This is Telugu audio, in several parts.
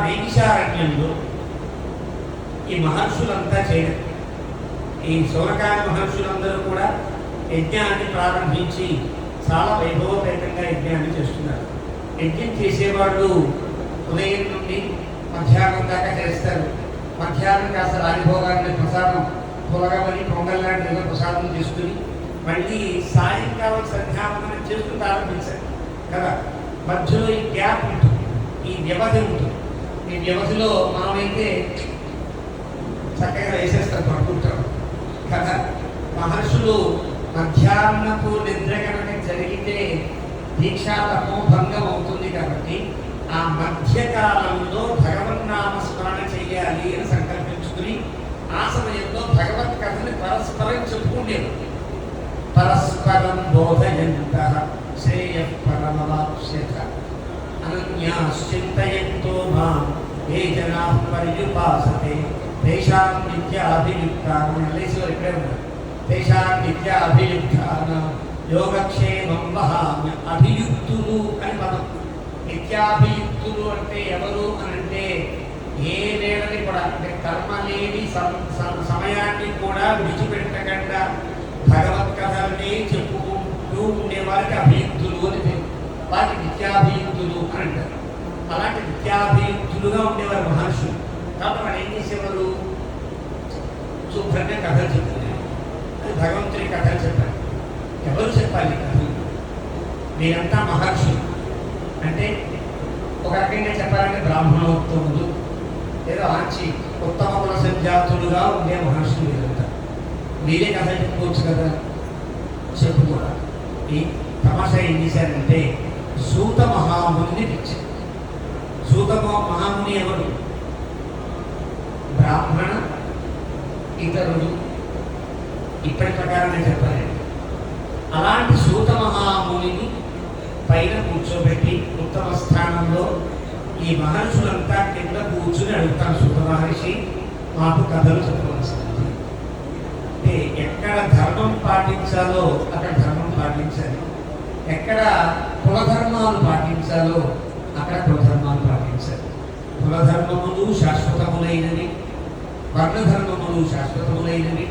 నైమిషారణ్యంలో ఈ మహర్షులంతా చేయడం, ఈ శౌనకాది మహర్షులందరూ కూడా యజ్ఞాన్ని ప్రారంభించి చాలా వైభవపేతంగా యజ్ఞాన్ని చేస్తున్నారు. యజ్ఞం చేసేవాళ్ళు ఉదయం నుండి మధ్యాహ్నం దాకా చేస్తారు. మధ్యాహ్నం కాస్త రాజభోగాన్ని ప్రసాదం పులగమని పొంగల్ లాంటి ఏదో ప్రసాదం చేసుకుని మళ్ళీ సాయంకాలం సంధ్యావందనం చేస్తూ ప్రారంభించారు కదా. మధ్యలో ఈ గ్యాప్ ఉంటుంది, ఈ వ్యవధి ఉంటుంది. ఈ వ్యవధిలో మనమైతే చక్కగా వేసేస్తాం, పడుకుంటాం కదా. మహర్షులు మధ్యాహ్నపు నిద్ర కనుక జరిగితే దీక్షా తపోభంగం అవుతుంది కాబట్టి ఆ మధ్యకాలంలో భగవన్నామ స్మరణ చేయాలి అని సంకల్పించుకుని ఆ సమయంలో భగవత్ కథని పరస్పరం చెప్పుకుండేది. పరస్పరం బోధయంత శ్రేయఃపరమవాప్స్యత అనన్యాశ్చింతయంతో మాం ఏ జనాః పర్యుపాసతే తేషాం నిత్యాభియుక్తానాం లేచివారు ఇక్కడే ఉన్నారు. తేషాం నిత్యాభియుక్తానాం యోగక్షేమం వహామ్య. అభియుక్తులు అని పదం. నిత్యాభియుక్తులు అంటే ఎవరు అని అంటే ఏ వేళని కూడా అంటే కర్మ లేని సమయాన్ని కూడా విడిచిపెట్టకుండా భగవత్ కథల్ని చెప్పుకుంటూ ఉండేవారికి అభియుక్తులు అని పేరు. వారికి నిత్యాభియుక్తులు అని అంటారు. అలాంటి నిత్యాభియుక్తులుగా ఉండేవారు మహర్షులు. కాబట్టి వాళ్ళు ఏం చేసేవారు? శుభ్రంగా కథలు చెప్తున్నారు. అది భగవంతుని కథలు చెప్పారు. ఎవరు చెప్పాలి కథలు? మీరంతా మహర్షులు అంటే ఒక రకంగా చెప్పాలంటే బ్రాహ్మణోత్తములు లేదా మంచి ఉత్తమ కుల సంజాతులుగా ఉండే మహర్షులు వీరంతా. మీరే కథ చెప్పుకోవచ్చు కదా, చెప్పుకోరా. ఈ తమాషా ఏం చేశారంటే సూత మహాముని పిచ్చారు. సూత మహాముని ఎవరు? బ్రాహ్మణ ఇతరులు ఇప్పటి ప్రకారంగా చెప్పారండి. అలాంటి సూత మహామునిని పైన కూర్చోబెట్టి ఉత్తమ స్థానంలో ఈ మహర్షులంతా కింద కూర్చుని అడుగుతాను, సూత మహర్షి మాకు కథలు చెప్పవలసింది. అంటే ఎక్కడ ధర్మం పాటించాలో అక్కడ ధర్మం పాటించాలి, ఎక్కడ కులధర్మాలు పాటించాలో అక్కడ కులధర్మాలు పాటించాలి. కులధర్మములు శాశ్వతములైనవి, వర్ణధర్మములు శాశ్వతములైనవి.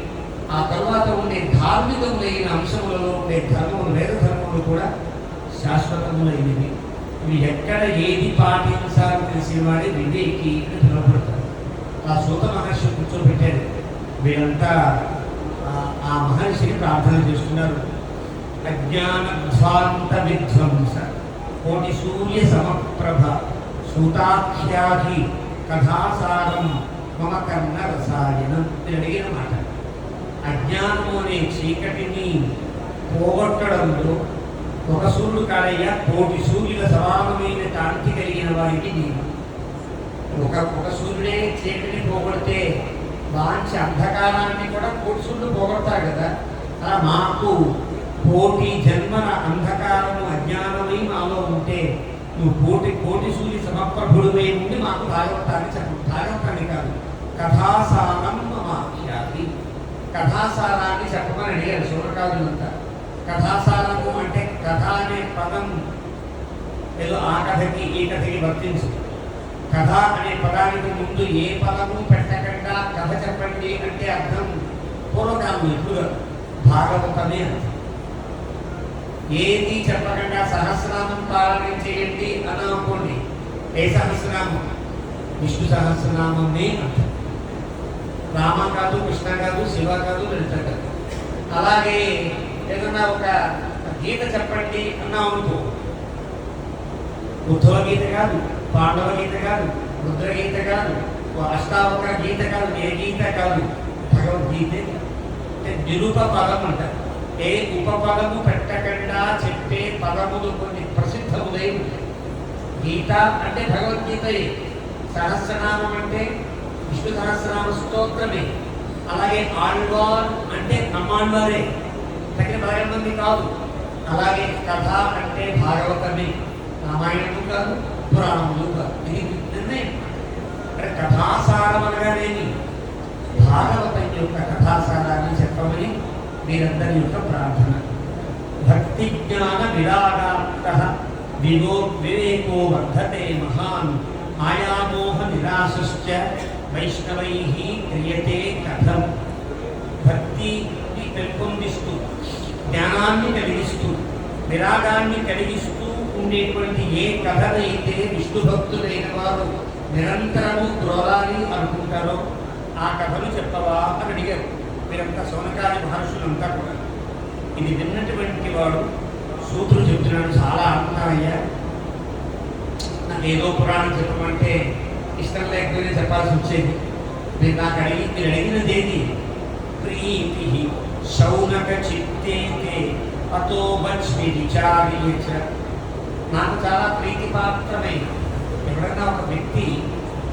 ఆ తర్వాత ఉండే ధార్మికములైన అంశములలో ఉండే ధర్మములు, వేద ధర్మములు కూడా శాశ్వతములైనవి. ఇవి ఎక్కడ ఏది పాటించాలని తెలిసేవాడే వివేకి అని పిలువబడతారు. ఆ సూత మహర్షి కూర్చోబెట్టారు. వీళ్ళంతా ఆ మహర్షిని ప్రార్థన చేస్తున్నారు. అజ్ఞానధ్వాంత విధ్వంస కోటి సూర్య సమప్రభ సూతాఖ్యాహి కథాసారం మమ కర్ణ రసాయనం అని అడిగిన మాట. అజ్ఞానము అనే చీకటిని పోగొట్టడంలో ఒక సూర్యుడు కాడయ్యా కోటి సూర్యుల సమానమైన కాంతి కలిగిన వారికి నేను. ఒక సూర్యుడే చీకటిని పోగొడితే వాంచి అంధకారాన్ని కూడా కోటి సూర్యుడు పోగొడతారు కదా. అలా మాకు కోటి జన్మల అంధకారము అజ్ఞానమై మాలో ఉంటే నువ్వు కోటి కోటి సూర్య సమప్రభుడువై ఉండి మాకు భాగవతాన్ని చెప్పు. భాగవతాన్ని కాదు, కథాసారం మమాఖ్యాతి. కథాసారాన్ని చెప్పమని అడిగారు శౌనకాదులంతా. కథాసారము అంటే కథ అనే పదం ఏదో ఆ కథకి ఈ కథకి వర్తించు. కథ అనే పదానికి ముందు ఏ పదము పెట్టకుండా కథ చెప్పండి అంటే అర్థం పూర్వకాలం ఎప్పుడు భాగవతమే అర్థం. ఏది చెప్పకుండా సహస్రనామం పాలన చేయండి అని అనుకోండి. ఏ సహస్రనామం? విష్ణు సహస్రనామమే అర్థం. రామ కాదు, కృష్ణ కాదు, శివ కాదు, లలిత కాదు. అలాగే ఏదన్నా ఒక గీత చెప్పండి అన్నాం అనుకో, ఉద్ధవ గీత కాదు, పాండవ గీత కాదు, రుద్రగీత కాదు, అష్టావక్ర గీత కాదు, ఏ గీత కాదు, భగవద్గీతే. నిరూప పదం అంటారు. ఏ ఉపపదము పెట్టకుండా చెప్పే పదములు కొన్ని ప్రసిద్ధములై ఉంటాయి. గీత అంటే భగవద్గీతయే, సహస్రనామం అంటే విష్ణు సహస్రనామ స్తోత్రమే. అలాగే ఆళ్వార్ అంటే నమ్మాళ్వారే, తగిన 10 మంది కాదు. అలాగే కథ అంటే భాగవతమే, రామాయణము కాదు, పురాణములు కాదు. ఇది నిర్ణయం. అంటే కథాసారం అనగానేమి భాగవతం యొక్క కథాసారాన్ని చెప్పమని మీరందరి యొక్క ప్రార్థన. భక్తి జ్ఞాన విరాగాంత వివేకో వర్ధతే మహాన్ మాయామోహ నిరాశశ్చ వైష్ణవైః క్రియతే కథం. భక్తిని పెంపొందిస్తూ జ్ఞానాన్ని కలిగిస్తూ విరాగాన్ని కలిగిస్తూ ఉండేటువంటి ఏ కథనైతే విష్ణు భక్తులైన వారు నిరంతరము గ్రోలాలి అనుకుంటారో ఆ కథలు చెప్పవా అని అడిగారు. మీరంతా సౌనకాది మహర్షులంతా కూడా. ఇది విన్నటువంటి వాడు సూత్రుడు చెప్తున్నాడు, చాలా ఆనందమయ్యా, నాకు ఏదో పురాణం చెప్పమంటే ఇష్టం లేకపోయినా చెప్పాల్సి వచ్చేది. మీరు అడిగినది ఏది? ప్రీతి శౌనక చిత్తేతే అతో వచ్మి విచార్యచ. నాకు చాలా ప్రీతిపాత్రమైన ఎవరన్నా ఒక వ్యక్తి,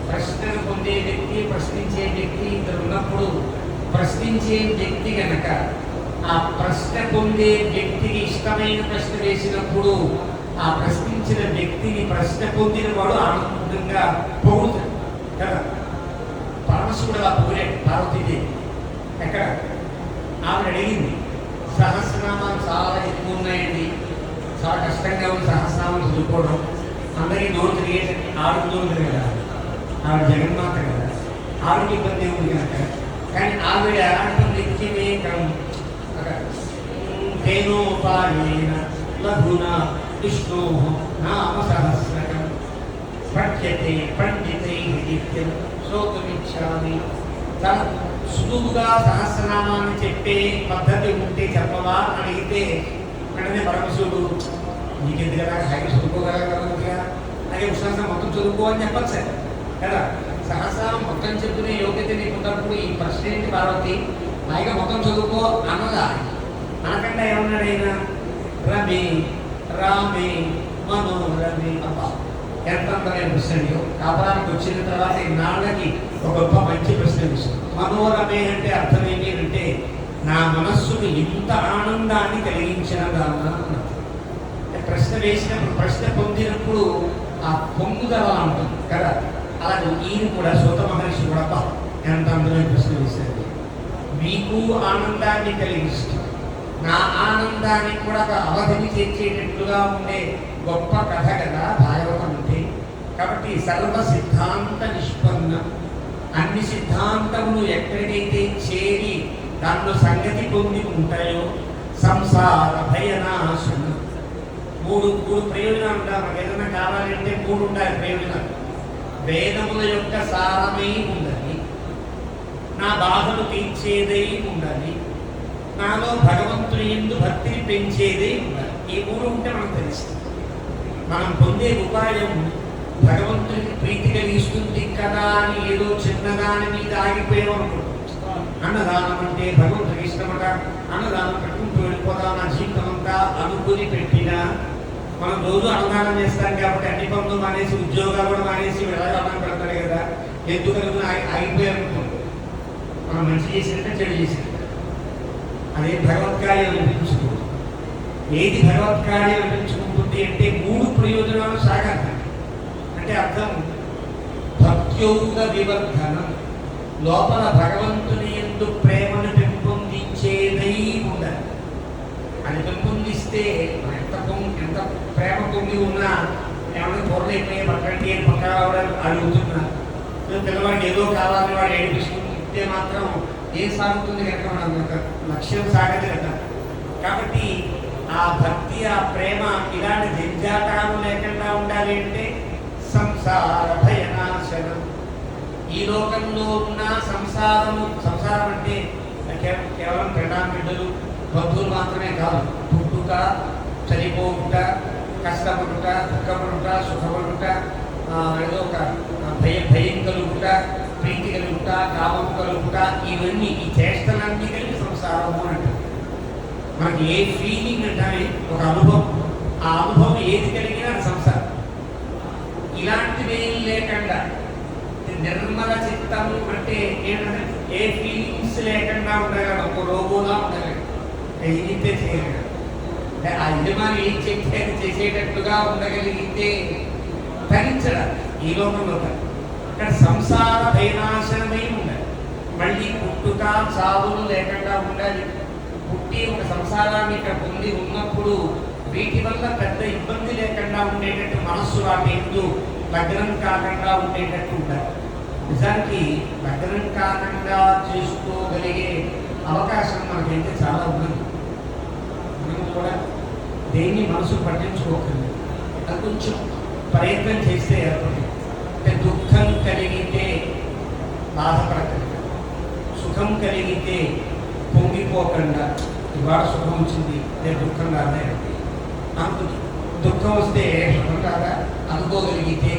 ప్రశ్నలు పొందే వ్యక్తి, ప్రశ్నించే వ్యక్తి ఇద్దరు ఉన్నప్పుడు ప్రశ్నించే వ్యక్తి కనుక ఆ ప్రశ్న పొందే వ్యక్తికి ఇష్టమైన ప్రశ్న వేసినప్పుడు ఆ ప్రశ్నించిన వ్యక్తిని ప్రశ్న పొందిన వాడు ఆనందంగా పొగుడుతాడు కదా. పరమశివుడు అలా పొగిడాడు పార్వతీదేవి. ఎక్కడ? ఆవిడ అడిగింది, సహస్రనామాలు చాలా ఎక్కువ ఉన్నాయండి, చాలా కష్టంగా ఉంది సహస్రనామాలు చదువుకోవడం, అందరికీ నోరు తిరిగేసి ఆవిడ నోరు కదా, ఆవిడ జగన్మాత కదా, ఆవిడకి ఇబ్బంది ఉంది కనుక. కానీ ఆవిడ అంటుంది వివేకం తేనోపాయేన లఘునా విష్ణో నామ సహస్రకం పఠ్యతే పండితైః నిత్యం శ్రోతుమిచ్చామి. చాలా సులువుగా సహస్రనామాన్ని చెప్పే పద్ధతి ఉంటే చెప్పవా అని అడిగితే వెంటనే పరమశివుడు, నీకెందుకు కదా హైకి చదువుకోగలగా, అలాగే ఉష్ణాసనం మొత్తం చదువుకో అని చెప్పచ్చు కదా. సహస్రనామం మొత్తం చెప్పుకునే యోగ్యత నీకున్నప్పుడు ఈ ప్రశ్న ఏంటి పార్వతి, హాయిగా మొత్తం చదువుకో అన్నదా? అనకుండా ఏమన్నాడు ఆయన? రమే రామే మనోరమే. అబ్బా ఎంత అందమైన ప్రశ్న! కాపురానికి వచ్చిన తర్వాత ఇన్నాళ్ళకి ఒక గొప్ప మంచి ప్రశ్న ఇస్తుంది. మనోరమే అంటే అర్థం ఏమి అంటే నా మనస్సుకు ఇంత ఆనందాన్ని కలిగించిన దాన్నా. ప్రశ్న వేసినప్పుడు, ప్రశ్న పొందినప్పుడు ఆ పొంగుదల ఉంటుంది కదా. అలాగే ఈయన కూడా సూత మహర్షి కూడా అబ్బా ఎంత అందమైన ప్రశ్న వేశారు. మీకు ఆనందాన్ని కలిగిస్తుంది, నా ఆనందాన్ని కూడా అవధిని చేర్చేటట్లుగా ఉండే గొప్ప కథ కదా భాగవతం అంటే. కాబట్టి సర్వ సిద్ధాంత నిష్పన్నం, అన్ని సిద్ధాంతములు ఎక్కడికైతే చేరి దాంట్లో సంగతి పొంది ఉంటాయో సంసార భయనాశనం. మూడు ప్రయోజనాలు ఉంటాయి. మనకు ఏదైనా కావాలంటే మూడు ఉంటాయి ప్రయోజనాలు. వేదముల యొక్క సారమై ఉండాలి, నా బాధలు తీర్చేదై ఉండాలి, నాలో భగవంతుని యందు భక్తిని పెంచేదే ఉండాలి. ఈ మూడు ఉంటే మనకు తెలుస్తుంది. మనం పొందే ఉపాయం భగవంతునికి ప్రీతి కలిగిస్తుంది కదా అని ఏదో చిన్నదాని మీద ఆగిపోయామనుకుంటాం. అన్నదానం అంటే భగవంతుడికి ఇష్టమట, అన్నదానం పెట్టుకుంటూ వెళ్ళిపోదాం నా జీవితం అంతా అనుకుని పెట్టినా మనం రోజు అన్నదానం చేస్తాం కాబట్టి అన్ని పనులు మానేసి, ఉద్యోగాలు కూడా మానేసి వెళ్ళాలి అన్నం పెడతాడు కదా, ఎందుకు ఆగిపోయామనుకుంటాం. మనం మంచి చేసినట్టే చెడు చేసినట్టు. అదే భగవత్కార్యం అనిపించుకోదు. ఏది భగవత్కార్యం అనిపించుకుంటుంది అంటే మూడు ప్రయోజనాలు సాగాలి. అంటే అర్థం భక్త్యోగ వివర్ధనం, లోపల భగవంతుని యందు ప్రేమను పెంపొందించేదై ఉండాలి. అది పెంపొందిస్తే ఎంత ప్రేమ పొంది ఉన్నా ఏమైనా పొరలు అయిపోయి పట్టండి అని పక్కన అడుగుతున్నా, పిల్లవాడికి ఏదో కావాలని వాడు ఏడిపిస్తుంటే మాత్రం ఏం సాగుతుంది కనుక మనం లక్ష్యం సాగదు కదా. కాబట్టి ఆ భక్తి, ఆ ప్రేమ ఇలాంటి దిగ్జాటాలు లేకుండా ఉండాలి అంటే సంసార భయనాశనం. ఈ లోకంలో ఉన్న సంసారం అంటే కేవలం బిడ్డలు బంధువులు మాత్రమే కాదు. పుట్టుక, చనిపోవుట, కష్టపడుట, దుఃఖపడుట, సుఖపడుట, ఏదో ఒక భయం కలుగుట, ప్రీతి కలుగుట, కామం కలుగుట, ఇవన్నీ ఈ చేష్టలన్నీ కలిగి సంసారము అంటారు. మనకి ఏ ఫీలింగ్ అంటే ఒక అనుభవం, ఆ అనుభవం ఏది కలిగినా సంసారం. ఇలాంటివి లేకుండా నిర్మల చిత్తము అంటే ఏంటంటే ఏ ఫీలింగ్స్ లేకుండా ఉండగలడు, ఒక రోగోలా ఉండగలడు, ఇంతే చేయగలడు. అంటే ఆ యజమాని ఏం చెప్తే అది చేసేటట్టుగా ఉండగలిగితే తరించడం ఈ లోకంలో. అక్కడ సంసార భయనాశనమై ఉండాలి. మళ్ళీ పుట్టుక చావులు లేకుండా ఉండాలి. పుట్టి ఒక సంసారాన్ని ఇక్కడ పొంది ఉన్నప్పుడు వీటి వల్ల పెద్ద ఇబ్బంది లేకుండా ఉండేటట్టు మనస్సు వాటి ఎందు లగ్నం కాకుండా ఉండేటట్టు ఉంటారు. నిజానికి లగ్నం కాకుండా చేసుకోగలిగే అవకాశం మనకైతే చాలా ఉన్నది. మనం కూడా దేన్ని మనసు పట్టించుకోకండి, అది కొంచెం ప్రయత్నం చేస్తే ఏర్పడింది. అంటే దుఃఖం కలిగితే బాధపడకండి, సుఖం కలిగితే పొంగిపోకుండా ఇవాళ సుఖం వచ్చింది నేను దుఃఖం కాదే అనుకుంది, దుఃఖం వస్తే సుఖం కాదా అనుకోగలిగితే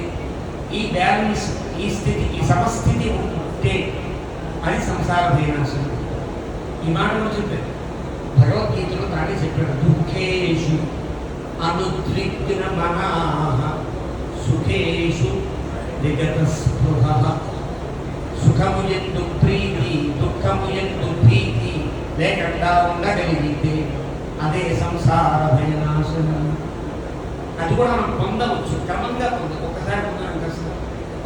ఈ బ్యాలెన్స్, ఈ స్థితి, ఈ సమస్థితి ఉంటే అది సంసార భయనాశనం. ఈ మాట చెప్పారు భగవద్గీతలో దాన్ని చెప్పాడు. దుఃఖేషు అనుద్విగ్న మనాః సుఖేషు విగత స్పృహః. సుఖము ఎందు ప్రీతి, దుఃఖము ఎందు భీతి లేకుండా ఉండగలిగితే అదే సంసార భయనాశనం. అది కూడా మనం పొందవచ్చు, క్రమంగా పొందవచ్చు. ఒక్కసారి పొందడం కష్టం,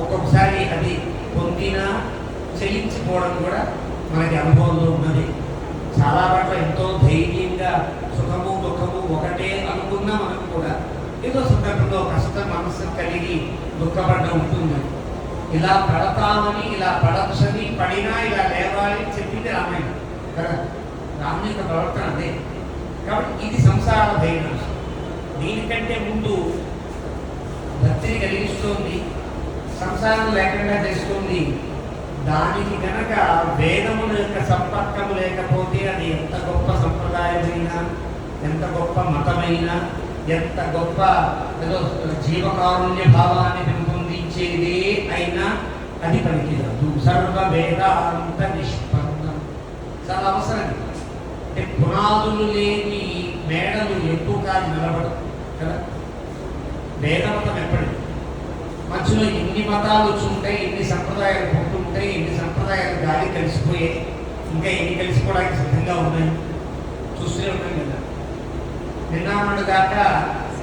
ఒక్కొక్కసారి అది పొందినా చెల్లించిపోవడం కూడా మనకి అనుభవంలో ఉన్నది. చాలా పట్ల ఎంతో ధైర్యంగా సుఖము దుఃఖము ఒకటే అనుకున్నా మనకు కూడా ఏదో సందర్భంలో కష్టం మనసు కలిగి దుఃఖపడ్డ ఉంటుంది. ఇలా పడతామని, ఇలా పడచ్చని, పడినా ఇలా లేవాలి చెప్పింది రామాయణం కదా. రాముని యొక్క ప్రవర్తన అదే. కాబట్టి ఇది సంసార భయనాశం. దీనికంటే ముందు భక్తిని కలిగిస్తోంది, సంసారం లేకుండా చేస్తుంది. దానికి కనుక వేదముల యొక్క సంపర్కం లేకపోతే అది ఎంత గొప్ప సంప్రదాయమైనా, ఎంత గొప్ప మతమైనా, ఎంత గొప్ప ఏదో జీవకారుణ్య భావాన్ని పెంపొందించేదే అయినా అది పనికిరాదు. సర్వ వేదాంత నిష్పన్నం. చాలా అవసరం. అంటే పునాదులు లేని మేడలు ఎక్కువ కాలం నిలబడదు కదా. వేదమతం ఎప్పటికీ మధ్యలో ఎన్ని మతాలు వచ్చుంటాయి, ఎన్ని సంప్రదాయాలు పుట్టుంటాయి, ఎన్ని సంప్రదాయాలు గాలి కలిసిపోయాయి, ఇంకా ఎన్ని కలిసిపోవడానికి సిద్ధంగా ఉన్నాయి, చూస్తూనే ఉన్నాం కదా. నిన్నాడు దాకా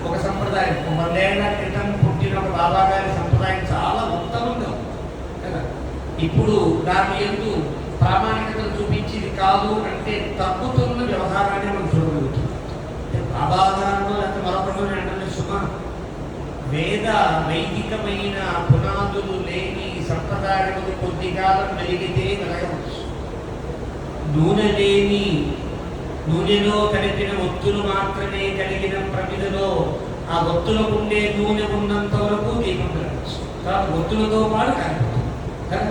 ఒక సంప్రదాయం, 100 ఏళ్ల క్రితం పుట్టిన ఒక బాబా గారి సంప్రదాయం చాలా ఉత్తమంగా కదా. ఇప్పుడు దాని ఎందు ప్రామాణికతను చూపించేది కాదు అంటే తగ్గుతున్న వ్యవహారాన్ని మనం చూడగలుగుతున్నాం. బాబా గారు లేకపోతే మరొకరు అంటే సుమా వేద వైదికమైన పునాదులు లేని సంప్రదాయములు కొద్ది కాలం వెలిగితే వెలగవచ్చు. నూనె లేని, నూనెలో కలిపిన ఒత్తులు మాత్రమే కలిగిన ప్రమిదలో ఆ ఒత్తులకు ఉండే నూనె ఉన్నంత వరకు దీపం వెలగచ్చు. కాబట్టి ఒత్తులతో పాటు కలిపిస్తుంది కదా.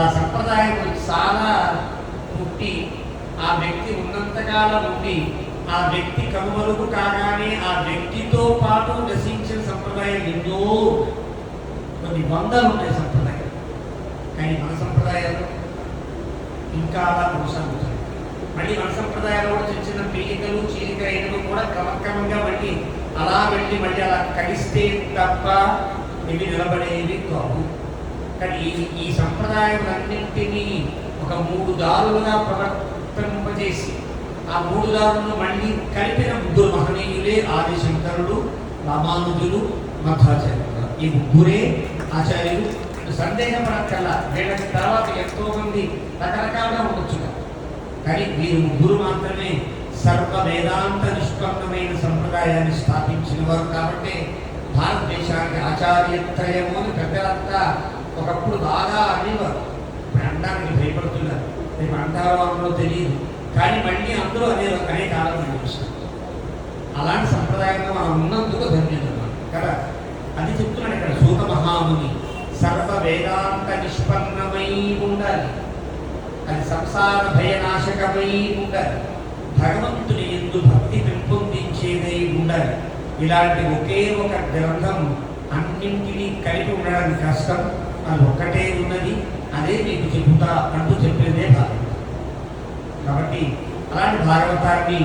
ఆ సంప్రదాయం చాలా పుట్టి ఆ వ్యక్తి ఉన్నంతకాలం ఉండి ఆ వ్యక్తి కనుమరుగు కాగానే ఆ వ్యక్తితో పాటు నశించిన సంప్రదాయం ఎన్నో, కొన్ని వందలు ఉన్నాయి సంప్రదాయాలు. కానీ మన సంప్రదాయాలు ఇంకా అలా కొనసాగుతాయి. మళ్ళీ మన సంప్రదాయాలు కూడా చిన్న చిన్న పీలికలు చీలికలు కూడా క్రమక్రమంగా మళ్ళీ అలా వెళ్ళి మళ్ళీ అలా కలిస్తే తప్ప ఇవి నిలబడేవి కావు. కానీ ఈ సంప్రదాయాలన్నింటినీ ఒక 3 దారులుగా ప్రవర్తింపజేసి ఆ 3 దారులను మళ్ళీ కలిపిన 3 మహనీయులే ఆదిశంకరుడు, రామానుజులు, మధ్వాచార్యులు. ఈ 3 ఆచార్యులు. సందేహపడక్కల్లా వీళ్ళకి తర్వాత ఎంతో మంది రకరకాలుగా ఉండొచ్చు, కానీ వీరు 3 మాత్రమే సర్వ వేదాంత నిష్పన్నమైన సంప్రదాయాన్ని స్థాపించిన వారు. కాబట్టి భారతదేశానికి ఆచార్యత్రయము అని పెద్దలంతా ఒకప్పుడు బాగా అనేవారు. ఇప్పుడు అనడానికి భయపడుతున్నారు, రేపు అంటారో అందులో తెలియదు. కానీ మళ్ళీ అందరూ అనే కాలం నడిపిస్తారు. అలాంటి సంప్రదాయంలో మనం ఉన్నందుకు ధన్యత కదా. అది చెప్తున్నాడు ఇక్కడ సూత మహాముని. సర్వ వేదాంత నిష్పన్నమై ఉండాలి, అది సంసార భయనాశకమై ఉండాలి, భగవంతుని యందు భక్తి పెంపొందించేదై ఉండాలి. ఇలాంటి ఒకే ఒక గ్రంథం అన్నింటినీ కలిపి ఉండడానికి కష్టం. అది ఒక్కటే ఉన్నది, అదే మీకు చెబుతా అంటూ చెప్పేదే భాగవతం. కాబట్టి అలాంటి భాగవతాన్ని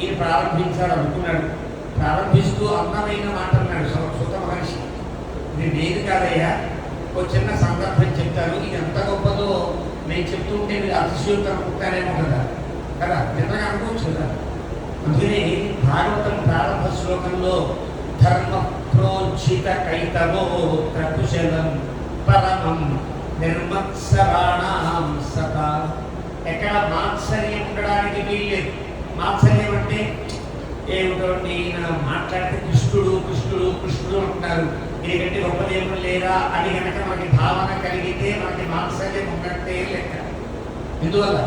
ఈయన ప్రారంభించాడు అనుకున్నాడు. ప్రారంభిస్తూ అందమైన మాట అన్నాడు సూత మహర్షి. ఇది నేను కాదయ్యా, ఒక చిన్న సందర్భం చెప్తాను, ఇది ఎంత గొప్పదో నేను చెప్తుంటే మీరు అతిశయోక్తి అనుకుంటారేమో కదా కదా నిజంగా అనుకోవచ్చు కదా. అందుకని భాగవతం ప్రారంభ శ్లోకంలో ధర్మ ప్రోచిత కైతవో ప్రకుశలం పరమం నిర్మత్సరాణం సదా. ఎక్కడ మాత్సర్యం ఉండడానికి వీల్లేదు. మాత్సర్యం అంటే ఏమిటండి, ఈయన మాట్లాడితే కృష్ణుడు కృష్ణుడు కృష్ణుడు అంటున్నారు, దీనికంటే గొప్ప దేవుడు లేరా అని కనుక మనకి భావన కలిగితే మనకి మాత్సర్యం ఉన్నట్టే లెక్క. ఎందువల్ల